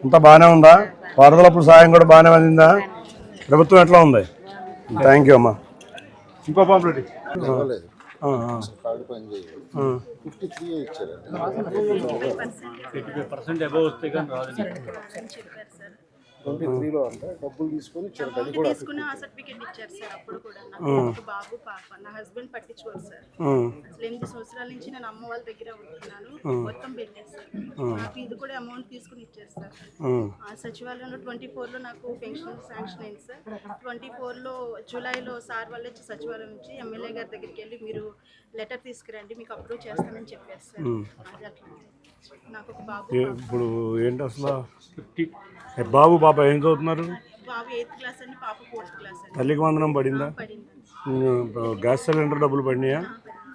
అంతా బాగానే ఉందా? వరదలప్పుడు సాయం కూడా బాగానే అందిందా? ప్రభుత్వం ఎట్లా ఉంది? థ్యాంక్ యూ అమ్మా. ఇంకో పాంప్లెట్ డబ్బులు తీసుకుని సర్టిఫికేట్ ఇచ్చారు సార్. అప్పుడు కూడా నాకు బాబు పాప, నా హస్బెండ్ పట్టించుకోరు సార్. అసలు 8 సంవత్సరాల నుంచి నేను అమ్మ వాళ్ళ దగ్గర ఉంటున్నాను. మొత్తం పెట్టారు సార్. నాకు ఇది కూడా అమౌంట్ తీసుకుని ఇచ్చారు సార్. సచివాలయంలో 24లో నాకు పెన్షన్ శాంక్షన్ అయింది సార్. 24లో జూలైలో సార్ వాళ్ళే సచివాలయం నుంచి ఎమ్మెల్యే గారి దగ్గరికి వెళ్ళి మీరు లెటర్ తీసుకురండి, మీకు అప్రూవ్ చేస్తానని చెప్పారు సార్. అది అట్లా నాకు ఒక బాబు. ఇప్పుడు ఏంటి అసలు? బాబు పాప ఏం చదువుతున్నారు? బాబు 8th క్లాస్ అండి, పాప 4th క్లాస్ అండి. తల్లికి వందనం పడిందా? గ్యాస్ సిలిండర్ డబ్బులు పడినాయా?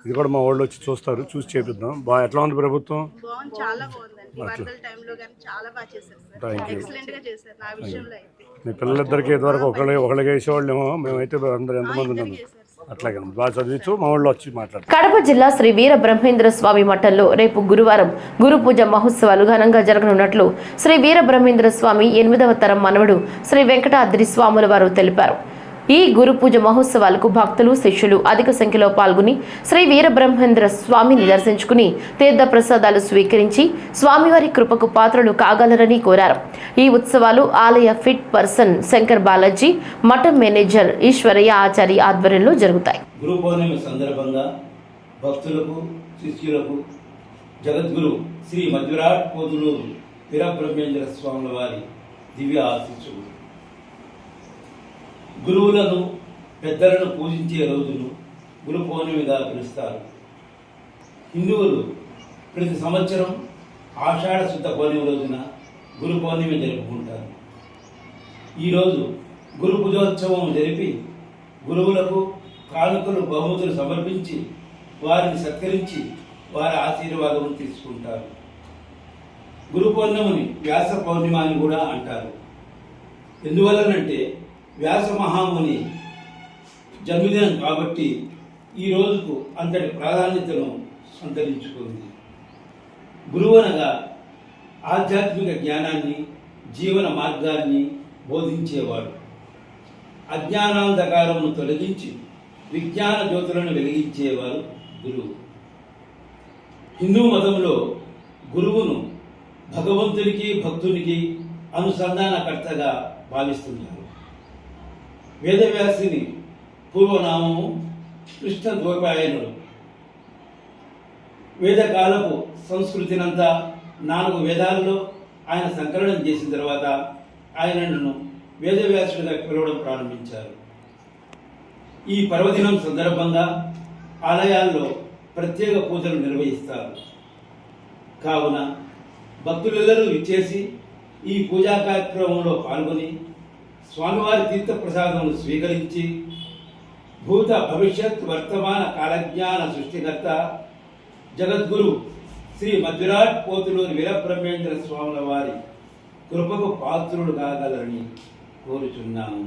ఇది కూడా మా వాళ్ళు వచ్చి చూస్తారు, చూసి చేపిద్దాం. ఎట్లా ఉంది ప్రభుత్వం? బాగుంది, చాలా బాగుందండి. వరదల టైంలో కానీ చాలా బాగా చేశారు సార్. ఎక్సలెంట్ గా చేశారు నా విషయంలో అయితే. మీ పిల్లలిద్దరికి ఇదివరకు ఒకళ్ళకి వేసేవాళ్ళేమో, మేమైతే అందరూ ఎంతమంది ఉన్నాము అట్లాగే బాగా చదివించు. మా వాళ్ళు వచ్చి మాట్లాడతారు. కడప జిల్లా శ్రీ వీర బ్రహ్మేంద్ర స్వామి మఠంలో రేపు గురువారం గురు పూజ మహోత్సవాలు ఘనంగా జరగనున్నట్లు శ్రీ వీర బ్రహ్మేంద్ర స్వామి 8వ తరం మనవడు శ్రీ వెంకటాద్రి స్వాముల వారు తెలిపారు. ఈ గురు పూజ మహోత్సవాలకు భక్తులు, శిష్యులు అధిక సంఖ్యలో పాల్గొని శ్రీ వీరబ్రహ్మేంద్ర స్వామిని దర్శించుకుని తీర్థ ప్రసాదాలు స్వీకరించి స్వామివారి కృపకు పాత్రలు కాగలరని కోరారు. ఈ ఉత్సవాలు ఆలయ ఫిట్ పర్సన్ శంకర్ బాలాజీ, మఠం మేనేజర్ ఈశ్వరయ్య ఆచార్య ఆధ్వర్యంలో జరుగుతాయి. గురు పౌర్ణమి సందర్భంగా భక్తులకు, శిష్యులకు జగద్గురు శ్రీ మధ్విరాట్ పోతులూరు వీరబ్రహ్మేంద్ర స్వాముల వారి దివ్య ఆశీస్సులు. గురువులను, పెద్దలను పూజించే రోజును గురు పౌర్ణమిగా పిలుస్తారు. హిందువులు ప్రతి సంవత్సరం ఆషాఢ శుద్ధ పౌర్ణమి రోజున గురు పౌర్ణమి జరుపుకుంటారు. ఈరోజు గురు పూజోత్సవం జరిపి గురువులకు కానుకలు, బహుమతులు సమర్పించి వారిని సత్కరించి వారి ఆశీర్వాదం తీసుకుంటారు. గురు పౌర్ణమిని వ్యాస పౌర్ణిమ అని కూడా అంటారు. ఎందువల్లనంటే వ్యాస మహాముని జన్మదినం కాబట్టి ఈ రోజుకు అంతటి ప్రాధాన్యతను సంతరించుకుంది. గురువు అనగా ఆధ్యాత్మిక జ్ఞానాన్ని, జీవన మార్గాన్ని బోధించేవాడు. అజ్ఞానాంధకారమును తొలగించి విజ్ఞాన జ్యోతులను వెలిగించేవారు గురువు. హిందూ మతంలో గురువును భగవంతునికి, భక్తునికి అనుసంధానకర్తగా భావిస్తున్నారు. వేదవ్యాసుని పూర్వనామము కృష్ణ ద్వైపాయనుడు. వేదకాలపు సంస్కృతినంతా 4 వేదాల్లో ఆయన సంకలనం చేసిన తర్వాత ఆయనను వేదవ్యాసుడిగా పిలవడం ప్రారంభించారు. ఈ పర్వదినం సందర్భంగా ఆలయాల్లో ప్రత్యేక పూజలు నిర్వహిస్తారు. కావున భక్తులెల్లరూ ఇచ్చేసి ఈ పూజా కార్యక్రమంలో పాల్గొని స్వామివారి తీర్థప్రసాదమును స్వీకరించి భూత, భవిష్యత్, వర్తమాన కాలజ్ఞాన సృష్టికర్త జగద్గురు శ్రీ మధ్విరాట్ పోతులూరి వీరబ్రహ్మేంద్ర స్వాముల వారి కృపకు పాత్రుడు కాగలరని కోరుచున్నాము.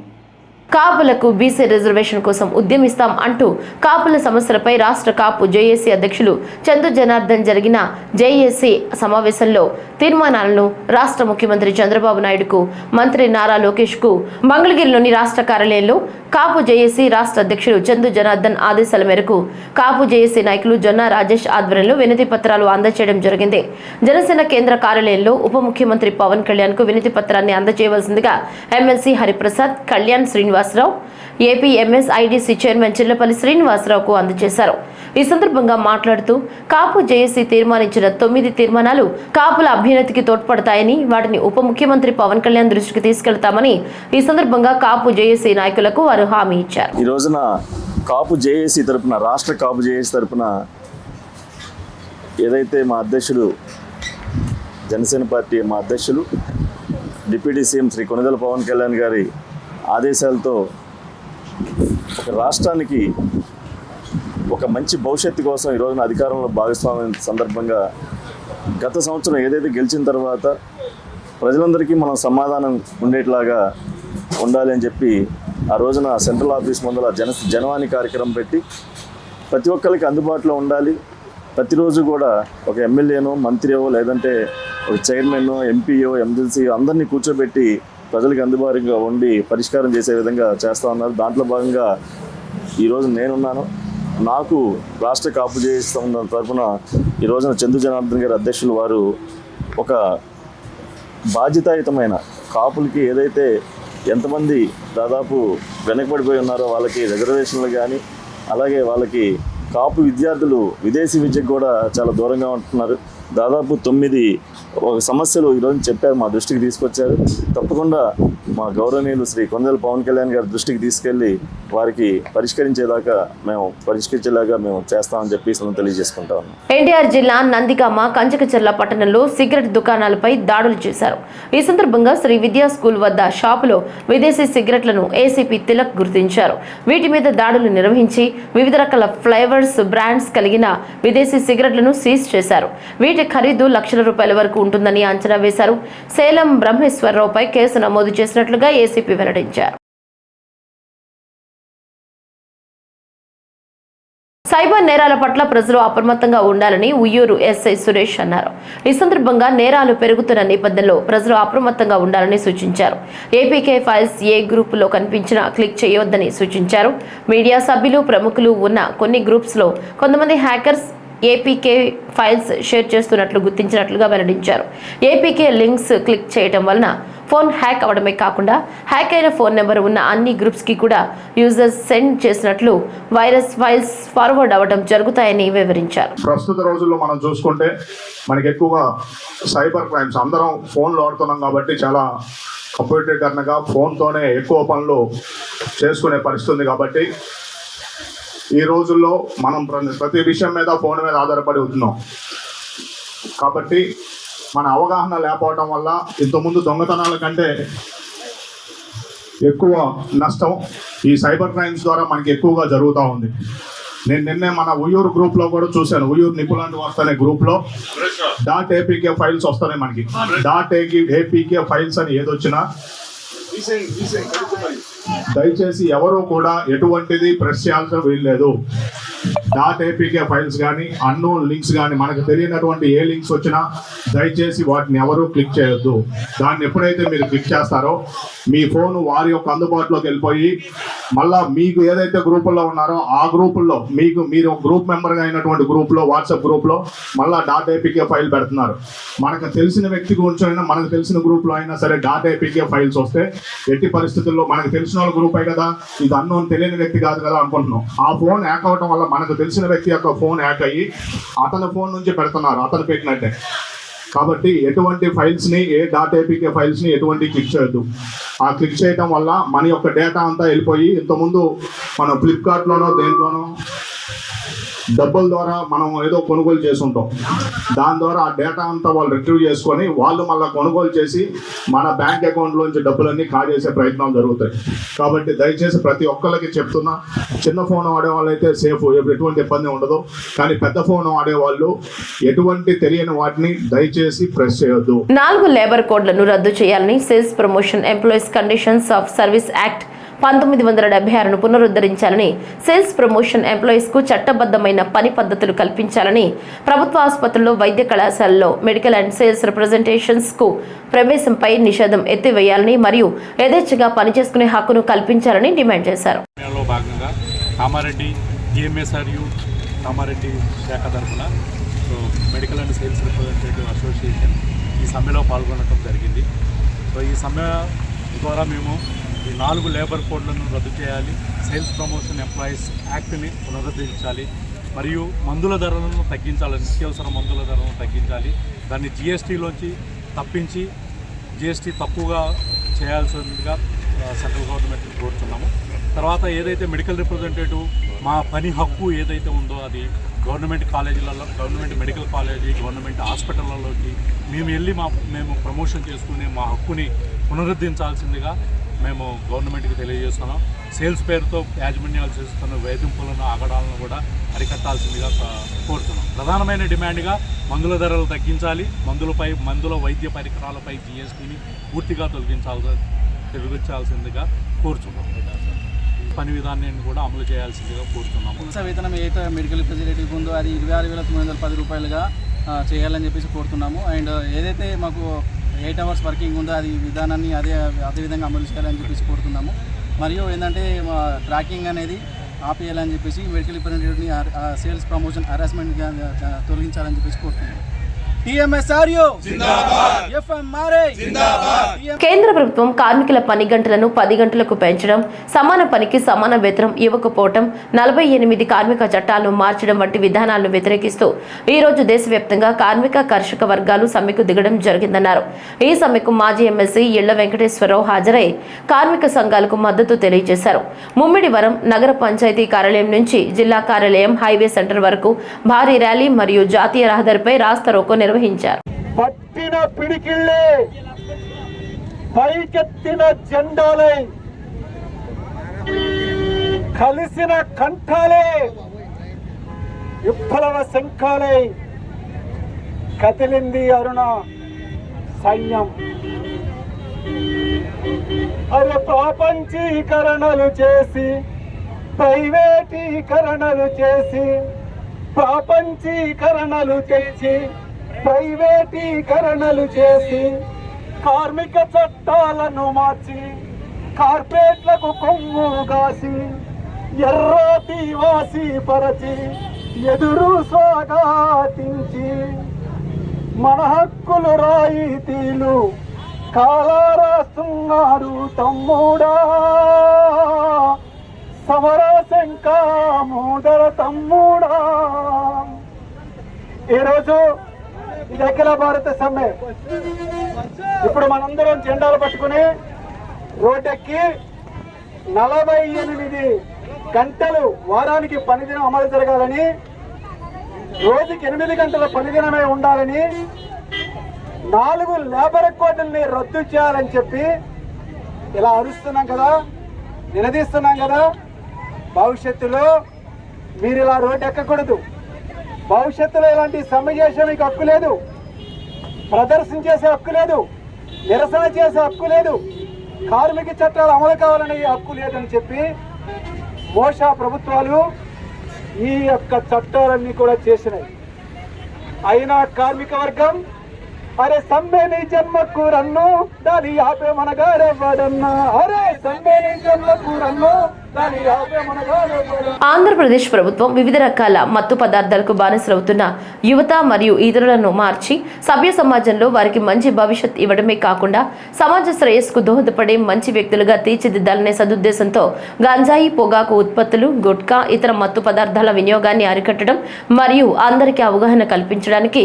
కాపులకు బీసీ రిజర్వేషన్ కోసం ఉద్యమిస్తాం అంటూ కాపుల సమస్యలపై రాష్ట్ర కాపు జేఏసీ అధ్యక్షులు చందు జనార్దన్ జరిగిన జేఏసీ సమావేశంలో తీర్మానాలను రాష్ట్ర ముఖ్యమంత్రి చంద్రబాబు నాయుడుకు, మంత్రి నారా లోకేష్ కు మంగళగిరిలోని రాష్ట్ర కార్యాలయంలో కాపు జేఏసీ రాష్ట్ర అధ్యక్షులు చందు జనార్దన్ ఆదేశాల మేరకు కాపు జేఏసీ నాయకులు జొన్న రాజేష్ ఆధ్వర్యంలో వినతి పత్రాలు అందజేయడం జరిగింది. జనసేన కేంద్ర కార్యాలయంలో ఉప ముఖ్యమంత్రి పవన్ కళ్యాణ్ కు వినతి పత్రాన్ని అందజేయవలసిందిగా MLC Hariprasad, Kalyan Srinivasarao, AP MSIDC chairman Chillapalli శ్రీనివాసరావుకు అందజేశారు. ఈ సందర్భంగా మాట్లాడుతూ కాపు జేఏసీ తీర్మానించిన 9 తీర్మానాలు కాపుల అభ్యున్నతికి తోడ్పడతాయని, వాటిని ఉప ముఖ్యమంత్రి పవన్ కళ్యాణ్ దృష్టికి తీసుకెళ్తామని ఈ సందర్భంగా కాపు జేఏసీ నాయకులకు వారు హామీ ఇచ్చారు. ఈ రోజున కాపు జేఏసీ తరపున, రాష్ట్ర కాపు జేఏసీ తరపున ఏదైతే మా అధ్యక్షుడు, జనసేన పార్టీ మా అధ్యక్షులు డిప్యూటీ సీఎం శ్రీ కొనిదెల పవన్ కళ్యాణ్ గారి ఆదేశాలతో ఒక రాష్ట్రానికి ఒక మంచి భవిష్యత్తు కోసం ఈ రోజున అధికారంలో భాగస్వామ్యం సందర్భంగా గత సంవత్సరం ఏదైతే గెలిచిన తర్వాత ప్రజలందరికీ మనం సమాధానం ఉండేట్లాగా ఉండాలి అని చెప్పి ఆ రోజున సెంట్రల్ ఆఫీస్ ముందర జనవాణి కార్యక్రమం పెట్టి ప్రతి ఒక్కరికి అందుబాటులో ఉండాలి, ప్రతిరోజు కూడా ఒక ఎమ్మెల్యేనో, మంత్రియో, లేదంటే ఒక చైర్మన్నో, ఎంపీయో, ఎమ్మెల్సీ అందరినీ కూర్చోబెట్టి ప్రజలకు అందుబాటుగా ఉండి పరిష్కారం చేసే విధంగా చేస్తూ ఉన్నారు. దాంట్లో భాగంగా ఈరోజు నేనున్నాను. నాకు రాష్ట్ర కాపు జేఏసీ తరఫున ఈ రోజున చందు జనార్దన్ గారి అధ్యక్షులు వారు ఒక బాధ్యతాయుతమైన కాపులకి ఏదైతే ఎంతమంది దాదాపు వెనకబడిపోయి ఉన్నారో వాళ్ళకి రిజర్వేషన్లు కానీ, అలాగే వాళ్ళకి కాపు విద్యార్థులు విదేశీ విద్యకు కూడా చాలా దూరంగా ఉంటున్నారు. దాదాపు 9 సమస్యలు ఈరోజు చెప్పారు, మా దృష్టికి తీసుకొచ్చారు. తప్పకుండా మా గౌరవనీయులు శ్రీ కొనిదెల పవన్ కళ్యాణ్ గారి దృష్టికి తీసుకెళ్ళి వారికి పరిష్కరించేలాగా మేము చేస్తామని చెప్పి తెలియజేసుకుంటా ఉన్నాం. ఎన్టీఆర్ జిల్లా నందిగామ కంచకచర్ల పట్టణంలో సిగరెట్ దుకాణాలపై దాడులు చేశారు. ఈ సందర్భంగా శ్రీ విద్యా స్కూల్ వద్ద షాపులో విదేశీ సిగరెట్లను ఏసీపీ తిలక్ గుర్తించారు. వీటి మీద దాడులు నిర్వహించి వివిధ రకాల ఫ్లేవర్స్, బ్రాండ్స్ కలిగిన విదేశీ సిగరెట్లను సీజ్ చేశారు. వీటి ఖరీదు లక్షల రూపాయల వరకు ఉంటుందని అంచనా వేశారు. సేలం బ్రహ్మేశ్వరరావుపై కేసు నమోదు చేసినట్లుగా ఏసీపీ వెల్లడించారు. సైబర్ నేరాల పట్ల ప్రజలు అప్రమత్తంగా ఉండాలని ఉయ్యూరు ఎస్ఐ సురేష్ అన్నారు. ఈ సందర్భంగా నేరాలు పెరుగుతున్న నేపథ్యంలో ప్రజలు అప్రమత్తంగా ఉండాలని సూచించారు. ఏపీకే ఫైల్స్ ఏ గ్రూప్ లో కనిపించినా క్లిక్ చేయొద్దని సూచించారు. మీడియా సభ్యులు, ప్రముఖులు ఉన్న కొన్ని గ్రూప్స్ లో కొంతమంది హ్యాకర్స్ ఏపీకే ఫైల్స్ షేర్ చేస్తున్నట్లు గుర్తించినట్లుగా వెల్లడించారు. ఏపీకే లింక్స్ క్లిక్ చేయడం వలన ఫోన్ హ్యాక్ అవడమే కాకుండా హ్యాక్ అయిన ఫోన్ నెంబర్ ఉన్న అన్ని గ్రూప్స్ కి కూడా యూజర్స్ సెండ్ చేసినట్లు వైరస్ ఫైల్స్ ఫార్వర్డ్ అవ్వడం జరుగుతాయని వివరించారు. ప్రస్తుత రోజుల్లో మనం చూసుకుంటే మనకి ఎక్కువగా సైబర్ క్రైమ్స్ అందరం ఫోన్లు వాడుతున్నాం కాబట్టి చాలా కంప్యూటరీకరణగా ఫోన్తోనే ఎక్కువ పనులు చేసుకునే పరిస్థితి ఉంది. కాబట్టి ఈ రోజుల్లో మనం ప్రతి విషయం మీద ఫోన్ మీద ఆధారపడి ఉంటున్నాం. కాబట్టి మన అవగాహన లేకపోవడం వల్ల ఇంతకుముందు దొంగతనాల కంటే ఎక్కువ నష్టం ఈ సైబర్ క్రైమ్స్ ద్వారా మనకి ఎక్కువగా జరుగుతూ ఉంది. నేను నిన్నే మన ఉయ్యూరు గ్రూప్లో కూడా చూశాను. ఉయ్యూరు నిపుణులు వస్తానే గ్రూప్లో .apk ఫైల్స్ వస్తున్నాయి మనకి. .apk ఫైల్స్ అని ఏదొచ్చినా దయచేసి ఎవరు కూడా ఎటువంటిది ప్రెస్ చేయాల్సిన వీల్లేదు. .apk ఫైల్స్ కానీ, అన్నోన్ లింక్స్ కానీ, మనకు తెలియనటువంటి ఏ లింక్స్ వచ్చినా దయచేసి వాటిని ఎవరు క్లిక్ చేయొద్దు. దాన్ని ఎప్పుడైతే మీరు క్లిక్ చేస్తారో మీ ఫోన్ వారి యొక్క అందుబాటులోకి వెళ్ళిపోయి మళ్ళా మీకు ఏదైతే గ్రూపుల్లో ఉన్నారో ఆ గ్రూపుల్లో మీరు గ్రూప్ మెంబర్గా అయినటువంటి గ్రూప్లో, వాట్సాప్ గ్రూప్లో మళ్ళీ .apk ఫైల్ పెడుతున్నారు. మనకు తెలిసిన వ్యక్తి గురించి అయినా, మనకు తెలిసిన గ్రూప్లో అయినా సరే .apk ఫైల్స్ వస్తే ఎట్టి పరిస్థితుల్లో మనకు తెలిసిన వాళ్ళ గ్రూప్ అయి కదా, ఇది అన్నోన్ తెలియని వ్యక్తి కాదు కదా అనుకుంటున్నాం. ఆ ఫోన్ హ్యాక్ అవడం వల్ల మనకు తెలిసిన వ్యక్తి యొక్క ఫోన్ హ్యాక్ అయ్యి అతని ఫోన్ నుంచి పెడుతున్నారు, అతను పెట్టినట్టే. కాబట్టి ఎటువంటి ఫైల్స్ని, ఏ .apk ఫైల్స్ని ఎటువంటి క్లిక్ చేయొద్దు. ఆ క్లిక్ చేయడం వల్ల మన యొక్క డేటా అంతా వెళ్ళిపోయి, ఇంతకుముందు మనం ఫ్లిప్కార్ట్లోనో దేంట్లోనో డబ్బుల ద్వారా మనం ఏదో కొనుగోలు చేసుంటాం. దాని ద్వారా ఆ డేటా అంతా వాళ్ళు రిట్రీవ్ చేసుకొని వాళ్ళు మళ్ళీ కొనుగోలు చేసి మన బ్యాంక్ అకౌంట్లోంచి డబ్బులన్నీ కాజేసే ప్రయత్నాలు జరుగుతాయి. కాబట్టి దయచేసి ప్రతి ఒక్కరికి చెప్తున్నా, చిన్న ఫోన్ వాడే వాళ్ళైతే సేఫ్, ఎటువంటి ఇబ్బంది ఉండదు. కానీ పెద్ద ఫోన్ వాడేవాళ్ళు ఎటువంటి తెలియని వాటిని దయచేసి ప్రెస్ చేయొద్దు. 4 లేబర్ కోడ్లను రద్దు చేయాలని sales promotion employees conditions of service act 1976ను పునరుద్ధరించాలని, సేల్స్ ప్రమోషన్ ఎంప్లాయీస్ కు చట్టబద్ధమైన పని పద్ధతులు కల్పించాలని, ప్రభుత్వ ఆసుపత్రుల్లో, వైద్య కళాశాలలో మెడికల్ అండ్ సేల్స్ రిప్రజెంటేషన్స్ కు ప్రవేశంపై నిషేధం ఎత్తివేయాలని మరియు యథేచ్ఛగా పనిచేసుకునే హక్కును కల్పించాలని డిమాండ్ చేశారు. భాగంగా కామారెడ్డి DMSRU కామారెడ్డి శాఖ తరఫున medical and sales representative association ఈ సమ్మెలో పాల్గొనడం జరిగింది. ఈ సమ్మె ద్వారా మేము ఈ 4 లేబర్ కోడ్లను రద్దు చేయాలి, సేల్స్ ప్రమోషన్ ఎంప్లాయీస్ యాక్ట్ని పునరుద్ధరించాలి మరియు మందుల ధరలను తగ్గించాలి, నిత్యావసర మందుల ధరలను తగ్గించాలి, దాన్ని GSTలోంచి తప్పించి GST తక్కువగా చేయాల్సిందిగా సెంట్రల్ గవర్నమెంట్ని కోరుతున్నాము. తర్వాత ఏదైతే మెడికల్ రిప్రజెంటేటివ్ మా పని హక్కు ఏదైతే ఉందో అది గవర్నమెంట్ కాలేజీలలో, గవర్నమెంట్ మెడికల్ కాలేజీ, గవర్నమెంట్ హాస్పిటళ్ళలోకి మేము ప్రమోషన్ చేసుకుని మా హక్కుని పునరుద్ధరించాల్సిందిగా మేము గవర్నమెంట్కి తెలియజేస్తున్నాం. సేల్స్ పేరుతో యాజమాన్యాలు చేస్తున్న వేధింపులను, ఆగడాలను కూడా అరికట్టాల్సిందిగా కోరుతున్నాం. ప్రధానమైన డిమాండ్గా మందుల ధరలు తగ్గించాలి, మందుల వైద్య పరికరాలపై GSTని పూర్తిగా తొలగించాల్సిందిగా కోరుతున్నాం. పని విధానాన్ని కూడా అమలు చేయాల్సిందిగా కోరుతున్నాము. వేతనం ఏదైతే మెడికల్ రిప్రజెంటేటివ్ ఉందో అది 26,910 రూపాయలుగా చేయాలని చెప్పేసి కోరుతున్నాము. అండ్ ఏదైతే మాకు 8 అవర్స్ వర్కింగ్ ఉందో అది విధానాన్ని అదే విధంగా అమలు చేయాలని చెప్పేసి కోరుతున్నాము. మరియు ఏంటంటే ట్రాకింగ్ అనేది ఆపేయాలని చెప్పేసి మెడికల్ రిప్రజెంటేటివ్ని సేల్స్ ప్రమోషన్ హరాస్మెంట్ తొలగించాలని చెప్పేసి కోరుతున్నాము. కేంద్ర ప్రభుత్వం కార్మికుల పని గంటలను 10 గంటలకు పెంచడం, సమాన పనికి సమాన వేతనం ఇవ్వకపోవడం, 48 కార్మిక చట్టాలను మార్చడం వంటి విధానాలను వ్యతిరేకిస్తూ ఈ రోజు దేశవ్యాప్తంగా కార్మిక కర్షక వర్గాలు సమ్మెకు దిగడం జరిగిందన్నారు. ఈ సమ్మెకు మాజీ ఎమ్మెల్సీ ఇళ్ల వెంకటేశ్వరరావు హాజరై కార్మిక సంఘాలకు మద్దతు తెలియజేశారు. ముమ్మిడివరం నగర పంచాయతీ కార్యాలయం నుంచి జిల్లా కార్యాలయం, హైవే సెంటర్ వరకు భారీ ర్యాలీ మరియు జాతీయ రహదారిపై రాస్తారోకో నిర్వహించారు. పట్టిన పిడికిళ్ళే, పైకెత్తిన జెండాలై, కలిసిన కంఠాలే, విప్లవ శంఖాలై కదిలింది అరుణ సైన్యం. అరే ప్రాపంచీకరణలు చేసి, ప్రైవేటీకరణలు చేసి, ప్రాపంచీకరణలు చేసి, ప్రైవేటీకరణలు చేసి, కార్మిక చట్టాలను మార్చి, కార్పొరేట్లకు కొమ్ము కాసి, ఎర్రోటి వాసి పరచి, ఎదురు స్వాగతించి, మన హక్కులు రాయితీలు కాలారాస్తున్నారు తమ్ముడా, సమరశంక మోదర తమ్ముడా. ఈరోజు ఇది అఖిల భారత సమ్మె. ఇప్పుడు మనందరం జెండాలు పట్టుకుని రోడ్డెక్కి 48 గంటలు వారానికి పనిదినం అమలు జరగాలని, రోజుకి 8 గంటల పనిదినమే ఉండాలని, 4 లేబర్ కోడ్లని రద్దు చేయాలని చెప్పి ఇలా అరుస్తున్నాం కదా, నిలదీస్తున్నాం కదా. భవిష్యత్తులో మీరు ఇలా రోడ్డు ఎక్కకూడదు. భవిష్యత్తులో ఇలాంటి సమ్మె చేసే మీకు హక్కు లేదు, ప్రదర్శన చేసే హక్కు లేదు, నిరసన చేసే హక్కు లేదు, కార్మిక చట్టాలు అమలు కావాలనే హక్కు లేదని చెప్పి మోసా ప్రభుత్వాలు ఈ యొక్క చట్టాలన్నీ కూడా చేసినాయి. అయినా కార్మిక వర్గం అరే సమ్మె నీ జన్మకు రన్ను దాని ఆపే మనగాడెవ్వడన్నా, అరే సమ్మె నీ జన్మకు రన్ను దాని ఆపే మనగాడెవ్వడన్నా. ఆంధ్రప్రదేశ్ ప్రభుత్వం వివిధ రకాల మత్తు పదార్థాలకు బానిసలవుతున్న యువత మరియు ఇతరులను మార్చి సభ్య సమాజంలో వారికి మంచి భవిష్యత్ ఇవ్వడమే కాకుండా సమాజ శ్రేయస్సుకు దోహదపడే మంచి వ్యక్తులుగా తీర్చిదిద్దాలనే సదుద్దేశంతో గంజాయి, పొగాకు ఉత్పత్తులు, గుట్కా, ఇతర మత్తు పదార్థాల వినియోగాన్ని అరికట్టడం మరియు అందరికీ అవగాహన కల్పించడానికి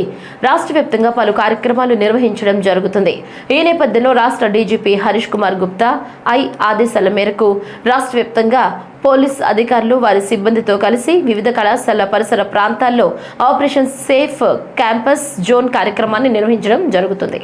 రాష్ట్ర వ్యాప్తంగా పలు కార్యక్రమాలు నిర్వహించడం జరుగుతుంది. ఈ నేపథ్యంలో రాష్ట్ర డీజీపీ హరీష్ కుమార్ గుప్తా ఆదేశాల మేరకు రాష్ట్ర వ్యాప్తంగా పోలీస్ అధికారులు వారి సిబ్బందితో కలిసి వివిధ కళాశాల పరిసర ప్రాంతాల్లో ఆపరేషన్ సేఫ్ క్యాంపస్ జోన్ కార్యక్రమాన్ని నిర్వహించడం జరుగుతుంది.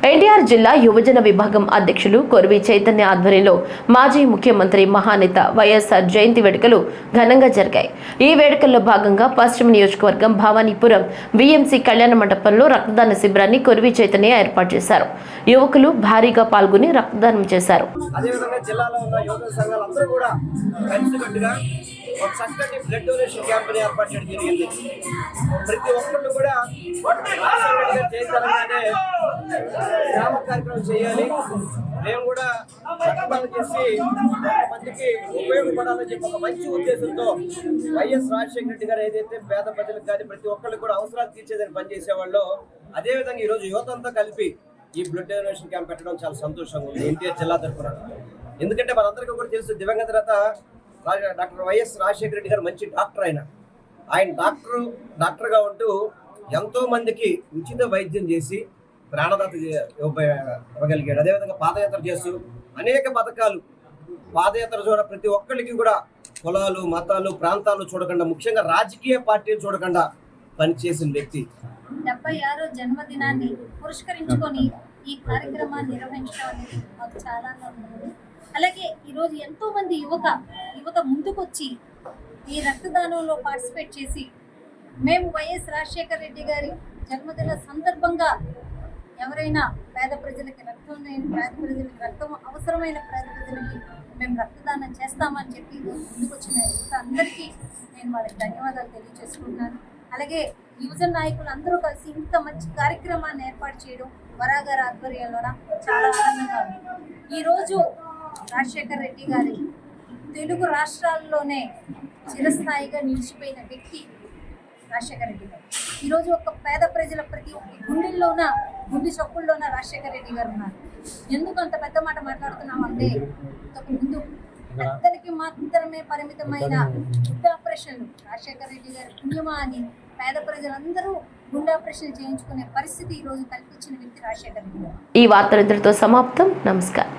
ఎన్టీఆర్ జిల్లా యువజన విభాగం అధ్యక్షులు కొరివి చైతన్య ఆధ్వర్యంలో మాజీ ముఖ్యమంత్రి మహానేత వైఎస్ఆర్ జయంతి వేడుకలు ఘనంగా జరిగాయి. ఈ వేడుకల్లో భాగంగా పశ్చిమ నియోజకవర్గం భవానీపురం వీఎంసీ కళ్యాణ మండపంలో రక్తదాన శిబిరాన్ని కొరివి చైతన్య ఏర్పాటు చేశారు. యువకులు భారీగా పాల్గొని రక్తదానం చేశారు. అదేవిధంగా జిల్లాలో ఉన్న యువత సంఘాలందరూ కూడా కలిసికట్టుగా ఒక చక్కటి బ్లడ్ డొనేషన్ క్యాంపెయిన్ ఏర్పాటు చేయడం జరిగింది. ప్రతి ఒక్కళ్ళు కూడా చేయాలంటే సేవ కార్యక్రమం చేయాలి. మేము కూడా రక్తదానం చేసి మందికి ఉపయోగపడాలని చెప్పి ఒక మంచి ఉద్దేశంతో వైఎస్ రాజశేఖర రెడ్డి గారు ఏదైతే పేద ప్రజలకు కానీ ప్రతి ఒక్కరికి కూడా అవసరాలు తీర్చేదని పనిచేసేవాళ్ళు, అదేవిధంగా ఈరోజు యువత అంతా కలిపి ఈ బ్లడ్ డొనేషన్ క్యాంప్ పెట్టడం చాలా సంతోషంగా ఉంది ఎన్టీఆర్ జిల్లా తరఫున. ఎందుకంటే మనందరికీ కూడా తెలుసు, దివంగత నేత డాక్టర్ వైఎస్ రాజశేఖర రెడ్డి గారు మంచి డాక్టర్. ఆయన డాక్టర్గా ఉంటూ ఎంతో మందికి ఉచిత వైద్యం చేసి ప్రాణదాత ఇవ్వగలిగాడు. అదేవిధంగా పాదయాత్ర చేస్తూ అనేక పథకాలు పాదయాత్ర చూడ ప్రతి ఒక్కరికి కూడా కులాలు, మతాలు, ప్రాంతాలు చూడకుండా, ముఖ్యంగా రాజకీయ పార్టీలు చూడకుండా పనిచేసిన వ్యక్తి. 76వ జన్మదినాన్ని పురస్కరించుకొని ఈ కార్యక్రమాన్ని నిర్వహించడం అనేది మాకు చాలా ఆనందంగా. అలాగే ఈరోజు ఎంతో మంది యువత ముందుకొచ్చి ఈ రక్తదానంలో పార్టిసిపేట్ చేసి మేము వైఎస్ రాజశేఖర రెడ్డి గారి జన్మదిన సందర్భంగా ఎవరైనా పేద ప్రజలకి రక్తం అవసరమైన పేద ప్రజలకి మేము రక్తదానం చేస్తామని చెప్పి ముందుకొచ్చిన యువత అందరికీ నేను వాళ్ళకి ధన్యవాదాలు తెలియజేసుకుంటున్నాను. అలాగే యువజన నాయకులు అందరూ కలిసి ఇంత మంచి కార్యక్రమాన్ని ఏర్పాటు చేయడం వరాగారి ఆధ్వర్యంలో చాలా ఆనందంగా ఉంది. ఈరోజు రాజశేఖర రెడ్డి గారి తెలుగు రాష్ట్రాల్లోనే చిరస్థాయిగా నిలిచిపోయిన వ్యక్తి రాజశేఖర రెడ్డి గారు. ఈరోజు ఒక పేద ప్రజల ప్రతి ఒక్క గుండె చొప్పుల్లోన రాజశేఖర రెడ్డి గారు ఉన్నారు. ఎందుకు అంత పెద్ద మాట మాట్లాడుతున్నామంటే, ఇంతకుముందు పెద్దలకి మాత్రమే పరిమితమైన గుండె ఆపరేషన్లు రాజశేఖర రెడ్డి గారి పుణ్యమా అని పేద ప్రజలందరూ గుండె ఆపరేషన్ చేయించుకునే పరిస్థితి ఈరోజు కల్పించిన వ్యక్తి రాజశేఖర రెడ్డి గారు. ఈ వార్తలు ఇంతటితో సమాప్తం. నమస్కారం.